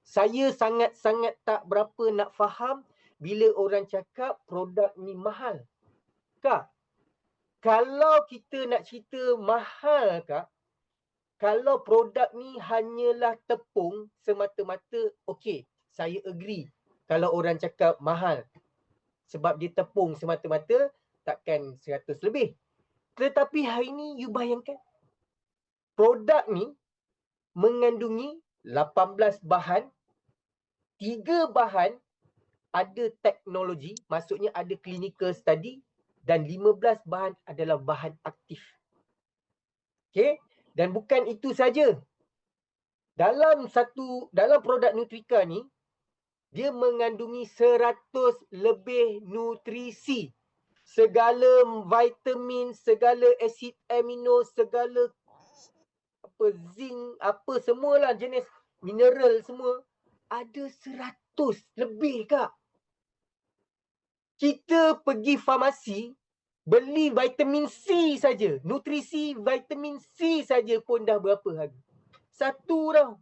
saya sangat-sangat tak berapa nak faham bila orang cakap produk ni mahal. Kak, kalau kita nak cerita mahal, Kak, kalau produk ni hanyalah tepung semata-mata, okey, saya agree. Kalau orang cakap mahal, sebab dia tepung semata-mata, takkan 100 lebih. Tetapi hari ni, you bayangkan, produk ni mengandungi 18 bahan, 3 bahan ada teknologi, maksudnya ada clinical study, dan 15 bahan adalah bahan aktif. Okay? Dan bukan itu saja. Dalam produk Nutrika ni, dia mengandungi 100 lebih nutrisi. Segala vitamin, segala asid amino, segala zinc, semualah jenis mineral semua. Ada 100 lebih, Kak. Kita pergi farmasi, beli vitamin C saja. Nutrisi vitamin C saja pun dah berapa harga? Satu tau.